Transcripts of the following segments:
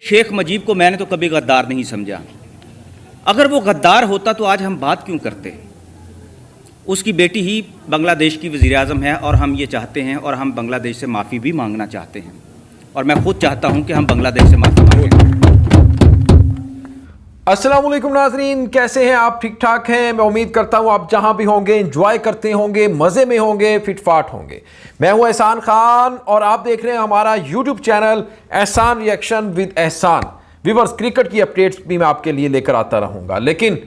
शेख मुजीब को मैंने तो कभी गद्दार नहीं समझा। अगर वो गद्दार होता तो आज हम बात क्यों करते। उसकी बेटी ही बांग्लादेश की वज़ीर आज़म है और हम ये चाहते हैं और हम बांग्लादेश से माफ़ी भी मांगना चाहते हैं और मैं खुद चाहता हूं कि हम बांग्लादेश से माफ़ी मांगें। अस्सलाम वालेकुम नाज़रीन, कैसे हैं आप? ठीक ठाक हैं? मैं उम्मीद करता हूं आप जहां भी होंगे एंजॉय करते होंगे, मज़े में होंगे, फिटफाट होंगे। मैं हूं एहसान खान और आप देख रहे हैं हमारा यूट्यूब चैनल एहसान रिएक्शन विद एहसान। व्यूअर्स, क्रिकेट की अपडेट्स भी मैं आपके लिए लेकर आता रहूंगा, लेकिन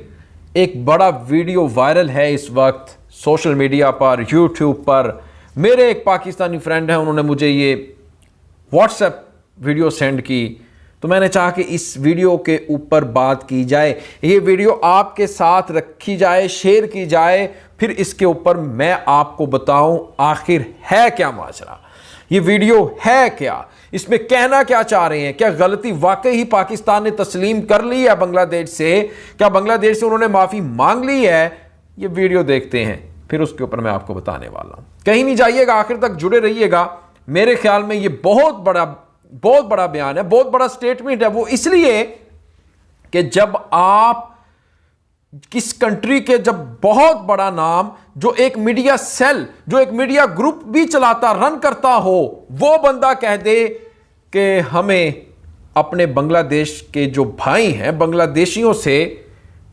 एक बड़ा वीडियो वायरल है इस वक्त सोशल मीडिया पर, यूट्यूब पर। मेरे एक पाकिस्तानी फ्रेंड हैं, उन्होंने मुझे ये व्हाट्सएप वीडियो सेंड की, तो मैंने चाहा कि इस वीडियो के ऊपर बात की जाए, ये वीडियो आपके साथ रखी जाए, शेयर की जाए, फिर इसके ऊपर मैं आपको बताऊं आखिर है क्या माजरा, ये वीडियो है क्या, इसमें कहना क्या चाह रहे हैं। क्या गलती वाकई ही पाकिस्तान ने तस्लीम कर ली है बांग्लादेश से? क्या बांग्लादेश से उन्होंने माफ़ी मांग ली है? ये वीडियो देखते हैं, फिर उसके ऊपर मैं आपको बताने वाला हूं। कहीं नहीं जाइएगा, आखिर तक जुड़े रहिएगा। मेरे ख्याल में ये बहुत बड़ा बयान है, बहुत बड़ा स्टेटमेंट है। वो इसलिए कि जब आप किस कंट्री के जब बहुत बड़ा नाम, जो एक मीडिया सेल, जो एक मीडिया ग्रुप भी चलाता, रन करता हो, वो बंदा कह दे कि हमें अपने बांग्लादेश के जो भाई हैं, बांग्लादेशियों से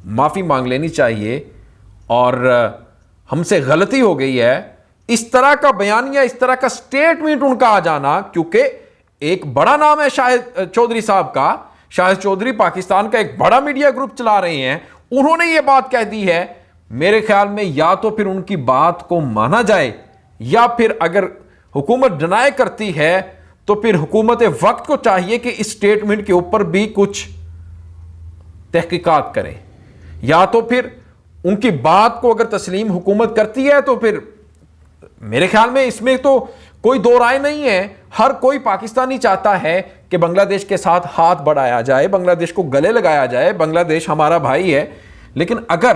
माफ़ी मांग लेनी चाहिए और हमसे गलती हो गई है, इस तरह का बयानिया, इस तरह का स्टेटमेंट उनका आ जाना, क्योंकि एक बड़ा नाम है शाहिद चौधरी साहब का। शाहिद चौधरी पाकिस्तान का एक बड़ा मीडिया ग्रुप चला रहे हैं, उन्होंने ये बात कह दी है। मेरे ख्याल में या तो फिर उनकी बात को माना जाए, या फिर अगर हुकूमत डिनाई करती है तो फिर हुकूमत वक्त को चाहिए कि इस स्टेटमेंट के ऊपर भी कुछ तहकीकात करें, या तो फिर उनकी बात को अगर तस्लीम हुकूमत करती है तो फिर मेरे ख्याल में इसमें तो कोई दो राय नहीं है। हर कोई पाकिस्तानी चाहता है कि बांग्लादेश के साथ हाथ बढ़ाया जाए, बांग्लादेश को गले लगाया जाए, बांग्लादेश हमारा भाई है। लेकिन अगर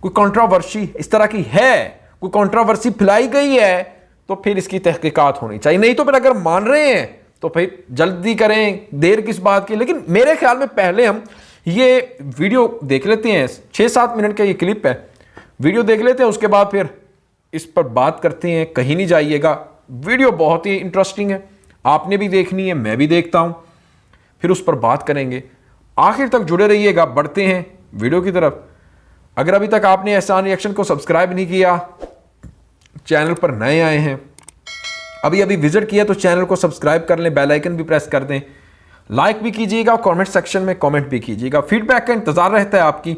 कोई कंट्रोवर्सी इस तरह की है, कोई कंट्रोवर्सी फैलाई गई है, तो फिर इसकी तहकीकात होनी चाहिए। नहीं तो फिर अगर मान रहे हैं तो फिर जल्दी करें, देर किस बात की। लेकिन मेरे ख्याल में पहले हम ये वीडियो देख लेते हैं, 6-7 मिनट का ये क्लिप है, वीडियो देख लेते हैं, उसके बाद फिर इस पर बात करते हैं। कहीं नहीं जाइएगा, वीडियो बहुत ही इंटरेस्टिंग है, आपने भी देखनी है, मैं भी देखता हूं, फिर उस पर बात करेंगे। आखिर तक जुड़े रहिएगा। बढ़ते हैं वीडियो की तरफ। अगर अभी तक आपने एहसान रिएक्शन को सब्सक्राइब नहीं किया, चैनल पर नए आए हैं, अभी विजिट किया तो चैनल को सब्सक्राइब कर लें, बेल आइकन भी प्रेस कर दें, लाइक भी कीजिएगा, कमेंट सेक्शन में कमेंट भी कीजिएगा। फीडबैक का इंतजार रहता है आपकी,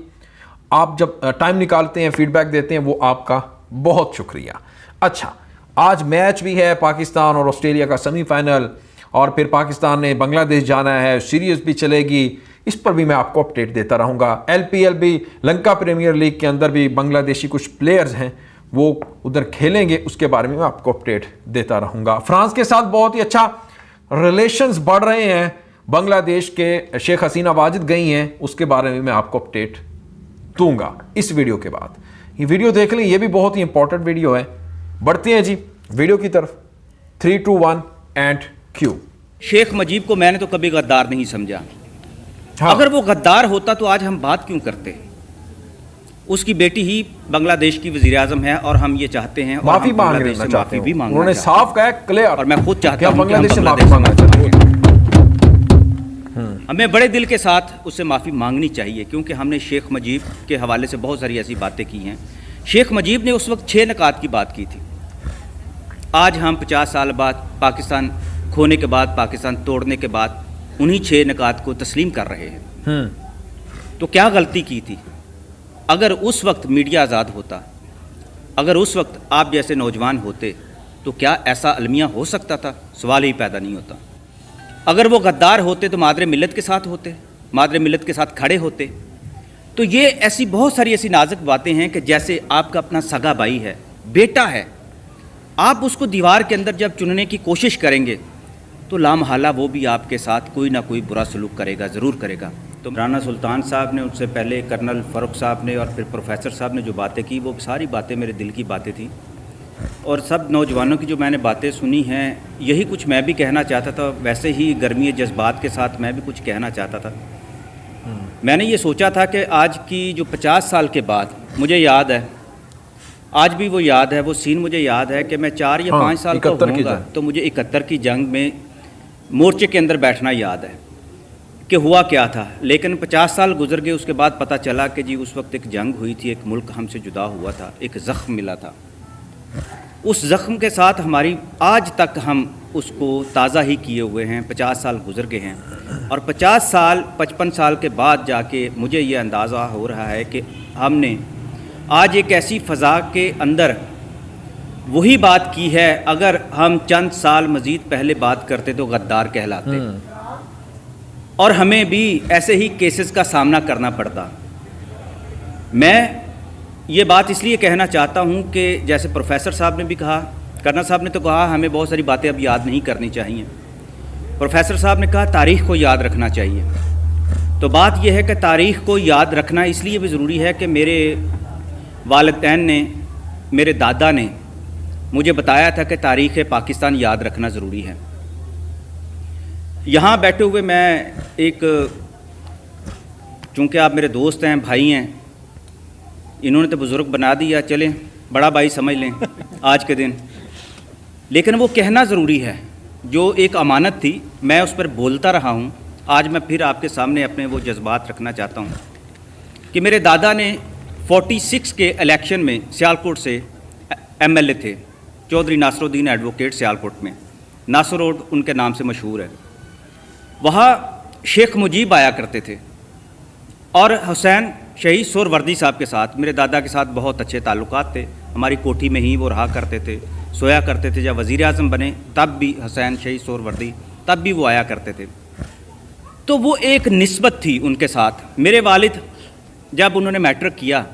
आप जब टाइम निकालते हैं, फीडबैक देते हैं, वो आपका बहुत शुक्रिया। अच्छा, आज मैच भी है, पाकिस्तान और ऑस्ट्रेलिया का सेमीफाइनल, और फिर पाकिस्तान ने बांग्लादेश जाना है, सीरीज भी चलेगी, इस पर भी मैं आपको अपडेट देता रहूँगा। LPL भी, लंका प्रीमियर लीग के अंदर भी बांग्लादेशी कुछ प्लेयर्स हैं, वो उधर खेलेंगे, उसके बारे में मैं आपको अपडेट देता रहूँगा। फ्रांस के साथ बहुत ही अच्छा रिलेशंस बढ़ रहे हैं, बांग्लादेश के शेख हसीना वाजिद गई हैं, उसके बारे में मैं आपको अपडेट दूंगा इस वीडियो के बाद। ये वीडियो देख लें, ये भी बहुत ही इंपॉर्टेंट वीडियो है। बढ़ते हैं जी वीडियो की तरफ। 3, 2, 1 एंड क्यू। शेख मुजीब को मैंने तो कभी गद्दार नहीं समझा। हाँ। अगर वो गद्दार होता तो आज हम बात क्यों करते। उसकी बेटी ही बांग्लादेश की वज़ीर आज़म है और हम ये चाहते हैं माफी बांग्लादेश से माफी भी मांगना, उन्होंने साफ कहा क्लियर, और मैं खुद चाहता हूं बांग्लादेश से माफी मांगना चाहते हैं। हमें बड़े दिल के साथ उससे माफ़ी मांगनी चाहिए, क्योंकि हमने शेख मुजीब के हवाले से बहुत सारी ऐसी बातें की हैं। शेख मुजीब ने उस वक्त 6 नकात की बात की थी। आज हम 50 साल बाद, पाकिस्तान खोने के बाद, पाकिस्तान तोड़ने के बाद, उन्हीं 6 नकात को तस्लीम कर रहे हैं। तो क्या गलती की थी? अगर उस वक्त मीडिया आज़ाद होता, अगर उस वक्त आप जैसे नौजवान होते, तो क्या ऐसा अलमिया हो सकता था? सवाल ही पैदा नहीं होता। अगर वो गद्दार होते तो मादरे मिल्लत के साथ होते, मादरे मिल्लत के साथ खड़े होते। तो ये ऐसी बहुत सारी ऐसी नाजुक बातें हैं कि जैसे आपका अपना सगा भाई है, बेटा है, आप उसको दीवार के अंदर जब चुनने की कोशिश करेंगे तो लामहला वो भी आपके साथ कोई ना कोई बुरा सलूक करेगा, ज़रूर करेगा। तो राना सुल्तान साहब ने, उससे पहले कर्नल फ़ारूक साहब ने और फिर प्रोफेसर साहब ने जो बातें की, वो सारी बातें मेरे दिल की बातें थी। और सब नौजवानों की जो मैंने बातें सुनी हैं, यही कुछ मैं भी कहना चाहता था। वैसे ही गर्मी जज्बात के साथ मैं भी कुछ कहना चाहता था। मैंने ये सोचा था कि आज की जो 50 साल के बाद, मुझे याद है, आज भी वो याद है, वो सीन मुझे याद है कि मैं 4 या 5 साल का होऊंगा तो मुझे 71 की जंग में मोर्चे के अंदर बैठना याद है कि हुआ क्या था। लेकिन 50 साल गुजर गए, उसके बाद पता चला कि जी उस वक्त एक जंग हुई थी, एक मुल्क हमसे जुदा हुआ था, एक ज़ख्म मिला था। उस ज़ख्म के साथ हमारी आज तक हम उसको ताज़ा ही किए हुए हैं। 50 साल गुजर गए हैं और 50 साल 55 साल के बाद जाके मुझे ये अंदाज़ा हो रहा है कि हमने आज एक ऐसी फ़ज़ा के अंदर वही बात की है, अगर हम चंद साल मज़ीद पहले बात करते तो गद्दार कहलाते और हमें भी ऐसे ही केसेस का सामना करना पड़ता। मैं ये बात इसलिए कहना चाहता हूँ कि जैसे प्रोफेसर साहब ने भी कहा, कर्नल साहब ने तो कहा हमें बहुत सारी बातें अब याद नहीं करनी चाहिए। प्रोफेसर साहब ने कहा तारीख़ को याद रखना चाहिए। तो बात यह है कि तारीख़ को याद रखना इसलिए भी ज़रूरी है कि मेरे वालिदैन ने, मेरे दादा ने मुझे बताया था कि तारीख़ पाकिस्तान याद रखना ज़रूरी है। यहाँ बैठे हुए मैं एक, चूँकि आप मेरे दोस्त हैं, भाई हैं, इन्होंने तो बुज़ुर्ग बना दिया, चलें बड़ा भाई समझ लें आज के दिन, लेकिन वो कहना ज़रूरी है। जो एक अमानत थी, मैं उस पर बोलता रहा हूँ। आज मैं फिर आपके सामने अपने वो जज्बात रखना चाहता हूँ कि मेरे दादा ने 46 के इलेक्शन में सियालकोट से MLA थे, चौधरी नासरुद्दीन एडवोकेट, सियालकोट में, नासर रोड उनके नाम से मशहूर है। वहाँ शेख मुजीब आया करते थे और हुसैन शहीद सोहरवर्दी साहब के साथ, मेरे दादा के साथ बहुत अच्छे ताल्लुकात थे। हमारी कोठी में ही वो रहा करते थे, सोया करते थे। जब वज़ीर आज़म बने तब भी हुसैन शहीद सोहरवर्दी, तब भी वो आया करते थे। तो वो एक निस्बत थी उनके साथ। मेरे वालिद जब उन्होंने मैट्रिक किया,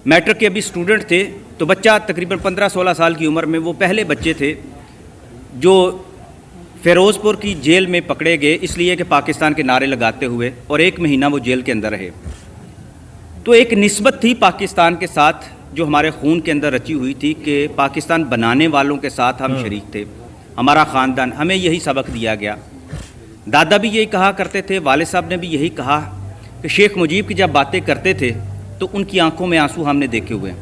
मैट्रिक के अभी स्टूडेंट थे, तो बच्चा तकरीबन 15-16 साल की उम्र में वो पहले बच्चे थे जो फ़िरोज़पुर की जेल में पकड़े गए, इसलिए कि पाकिस्तान के नारे लगाते हुए, और 1 महीना वो जेल के अंदर रहे। तो एक निस्बत थी पाकिस्तान के साथ जो हमारे खून के अंदर रची हुई थी कि पाकिस्तान बनाने वालों के साथ हम शरीक थे। हमारा ख़ानदान, हमें यही सबक दिया गया। दादा भी यही कहा करते थे, वालिद साहब ने भी यही कहा कि शेख मुजीब की जब बातें करते थे तो उनकी आंखों में आंसू हमने देखे हुए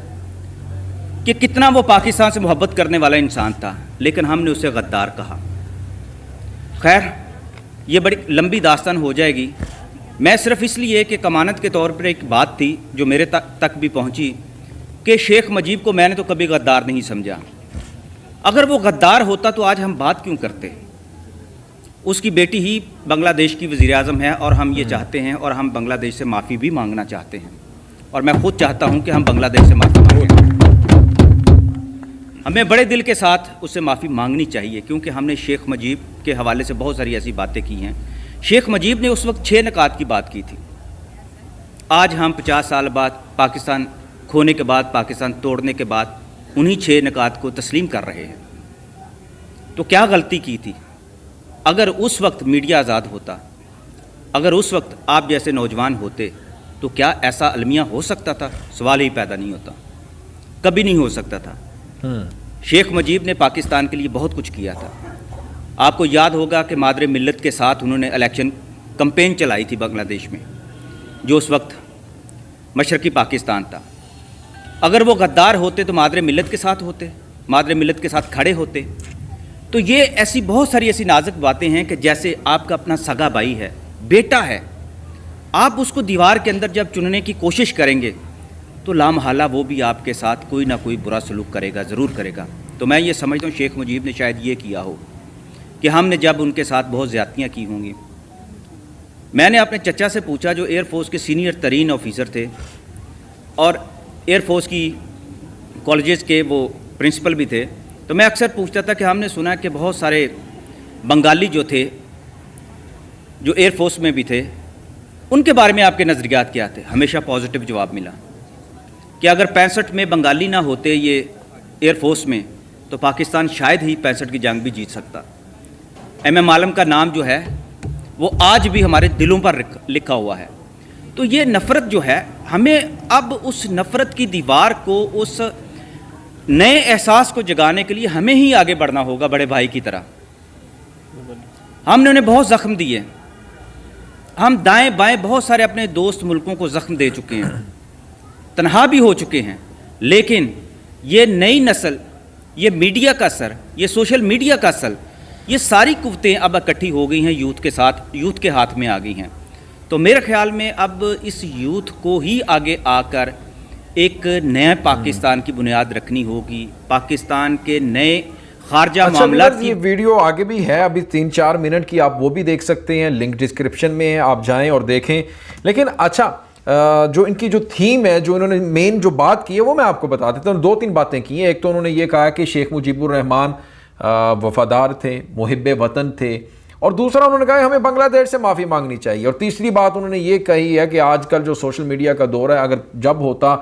कि कितना वो पाकिस्तान से मोहब्बत करने वाला इंसान था, लेकिन हमने उसे गद्दार कहा। खैर, ये बड़ी लंबी दास्तान हो जाएगी। मैं सिर्फ इसलिए कि कमानत के तौर पर एक बात थी जो मेरे तक भी पहुंची कि शेख मुजीब को मैंने तो कभी गद्दार नहीं समझा। अगर वो गद्दार होता तो आज हम बात क्यों करते। उसकी बेटी ही बांग्लादेश की वज़ीर आज़म है और हम ये चाहते हैं, और हम बांग्लादेश से माफ़ी भी मांगना चाहते हैं, और मैं खुद चाहता हूँ कि हम बांग्लादेश से माफ़ी मांगें। हमें बड़े दिल के साथ उससे माफ़ी मांगनी चाहिए, क्योंकि हमने शेख मुजीब के हवाले से बहुत सारी ऐसी बातें की हैं। शेख मुजीब ने उस वक्त 6 नकात की बात की थी। आज हम 50 साल बाद, पाकिस्तान खोने के बाद, पाकिस्तान तोड़ने के बाद, उन्हीं 6 नकात को तस्लीम कर रहे हैं। तो क्या गलती की थी? अगर उस वक्त मीडिया आज़ाद होता, अगर उस वक्त आप जैसे नौजवान होते, तो क्या ऐसा अलमिया हो सकता था? सवाल ही पैदा नहीं होता, कभी नहीं हो सकता था। शेख मुजीब ने पाकिस्तान के लिए बहुत कुछ किया था। आपको याद होगा कि मादरे मिल्लत के साथ उन्होंने इलेक्शन कैंपेन चलाई थी बांग्लादेश में, जो उस वक्त मशरक़ी पाकिस्तान था। अगर वो गद्दार होते तो मादरे मिल्लत के साथ होते, मादरे मिल्लत के साथ खड़े होते। तो ये ऐसी बहुत सारी ऐसी नाजुक बातें हैं कि जैसे आपका अपना सगा भाई है, बेटा है, आप उसको दीवार के अंदर जब चुनने की कोशिश करेंगे तो लामहला वो भी आपके साथ कोई ना कोई बुरा सलूक करेगा, ज़रूर करेगा। तो मैं ये समझता हूँ शेख मुजीब ने शायद ये किया हो कि हमने जब उनके साथ बहुत ज़्यादतियाँ की होंगी। मैंने अपने चचा से पूछा, जो एयरफोर्स के सीनियर तरीन ऑफिसर थे और एयरफोर्स की कॉलेजेस के वो प्रिंसिपल भी थे, तो मैं अक्सर पूछता था कि हमने सुना कि बहुत सारे बंगाली जो थे, जो एयरफोर्स में भी थे, उनके बारे में आपके नज़रियात क्या थे? हमेशा पॉजिटिव जवाब मिला कि अगर 65 में बंगाली ना होते ये एयरफोर्स में, तो पाकिस्तान शायद ही 65 की जंग भी जीत सकता। MM आलम का नाम जो है वो आज भी हमारे दिलों पर लिखा हुआ है। तो ये नफ़रत जो है, हमें अब उस नफ़रत की दीवार को, उस नए एहसास को जगाने के लिए हमें ही आगे बढ़ना होगा बड़े भाई की तरह। हमने उन्हें बहुत ज़ख्म दिए, हम दाएं बाएं बहुत सारे अपने दोस्त मुल्कों को ज़ख्म दे चुके हैं, तनहा भी हो चुके हैं। लेकिन ये नई नस्ल, ये मीडिया का असर, ये सोशल मीडिया का असर, ये सारी कुव्वतें अब इकट्ठी हो गई हैं यूथ के साथ, यूथ के हाथ में आ गई हैं। तो मेरे ख्याल में अब इस यूथ को ही आगे आकर एक नया पाकिस्तान की बुनियाद रखनी होगी, पाकिस्तान के नए खारजा मामला की। ये वीडियो आगे भी है, अभी 3-4 मिनट की, आप वो भी देख सकते हैं, लिंक डिस्क्रिप्शन में है, आप जाएं और देखें। लेकिन अच्छा, जो इनकी जो थीम है, जो इन्होंने मेन जो बात की है, वो मैं आपको बता देता हूँ। 2-3 बातें की हैं। एक तो उन्होंने ये कहा कि शेख मुजीबुर रहमान वफादार थे, मुहिब्बे वतन थे, और दूसरा उन्होंने कहा हमें बांग्लादेश से माफ़ी मांगनी चाहिए। और तीसरी बात उन्होंने ये कही है कि आजकल जो सोशल मीडिया का दौर है, अगर जब होता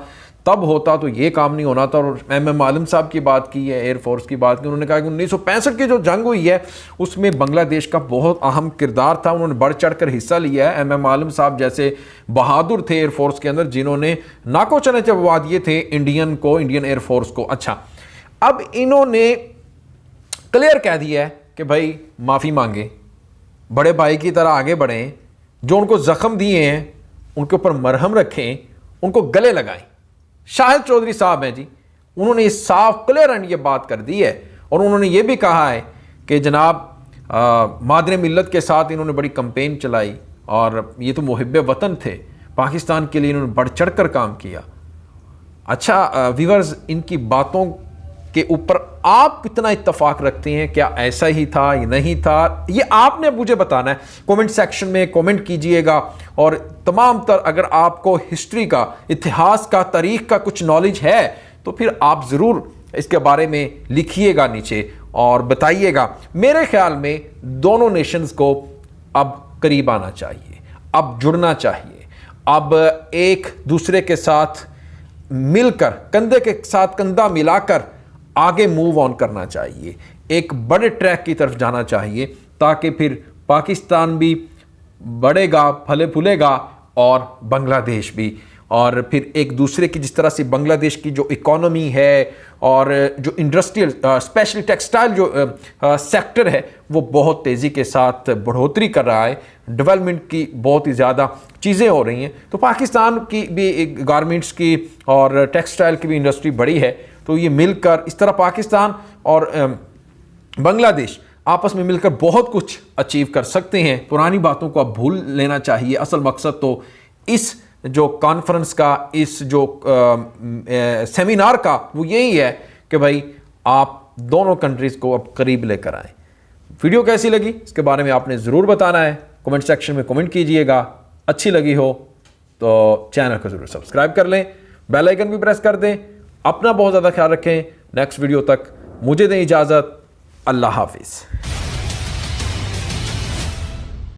तब होता तो ये काम नहीं होना था। और MM आलम साहब की बात की है, एयरफोर्स की बात की। उन्होंने कहा कि 1965 की जो जंग हुई है उसमें बांग्लादेश का बहुत अहम किरदार था, उन्होंने बढ़ चढ़ कर हिस्सा लिया है। MM आलम साहब जैसे बहादुर थे एयरफोर्स के अंदर, जिन्होंने नाको चने चबवा दिए थे इंडियन एयरफोर्स को। अच्छा, अब इन्होंने क्लियर कह दिया है कि भाई माफ़ी मांगे, बड़े भाई की तरह आगे बढ़ें, जो उनको ज़ख्म दिए हैं उनके ऊपर मरहम रखें, उनको गले लगाएं। शाहिद चौधरी साहब हैं जी, उन्होंने ये साफ क्लियर एंड ये बात कर दी है। और उन्होंने ये भी कहा है कि जनाब मादरे मिल्लत के साथ इन्होंने बड़ी कंपेन चलाई, और ये तो मुहिब्बे वतन थे, पाकिस्तान के लिए इन्होंने बढ़ चढ़ कर काम किया। अच्छा व्यूअर्स, इनकी बातों के ऊपर आप कितना इत्तफाक रखते हैं? क्या ऐसा ही था या नहीं था? ये आपने मुझे बताना है, कमेंट सेक्शन में कमेंट कीजिएगा। और तमाम तर अगर आपको हिस्ट्री का, इतिहास का, तारीख का कुछ नॉलेज है तो फिर आप ज़रूर इसके बारे में लिखिएगा नीचे और बताइएगा। मेरे ख्याल में दोनों नेशंस को अब करीब आना चाहिए, अब जुड़ना चाहिए, अब एक दूसरे के साथ मिलकर, कंधे के साथ कंधा मिलाकर आगे मूव ऑन करना चाहिए, एक बड़े ट्रैक की तरफ जाना चाहिए, ताकि फिर पाकिस्तान भी बढ़ेगा, फले फूलेगा, और बांग्लादेश भी। और फिर एक दूसरे की, जिस तरह से बांग्लादेश की जो इकोनॉमी है और जो इंडस्ट्रियल स्पेशली टेक्सटाइल जो सेक्टर है, वो बहुत तेज़ी के साथ बढ़ोतरी कर रहा है, डेवलपमेंट की बहुत ही ज़्यादा चीज़ें हो रही हैं। तो पाकिस्तान की भी गारमेंट्स की और टेक्सटाइल की भी इंडस्ट्री बड़ी है। तो ये मिलकर इस तरह पाकिस्तान और बांग्लादेश आपस में मिलकर बहुत कुछ अचीव कर सकते हैं। पुरानी बातों को अब भूल लेना चाहिए। असल मकसद तो इस जो कॉन्फ्रेंस का, इस जो सेमिनार का, वो यही है कि भाई आप दोनों कंट्रीज़ को अब करीब लेकर आएँ। वीडियो कैसी लगी इसके बारे में आपने ज़रूर बताना है, कमेंट सेक्शन में कमेंट कीजिएगा। अच्छी लगी हो तो चैनल को ज़रूर सब्सक्राइब कर लें, बेल आइकन भी प्रेस कर दें। अपना बहुत ज़्यादा ख्याल रखें। नेक्स्ट वीडियो तक मुझे दें इजाज़त। अल्लाह हाफिज़।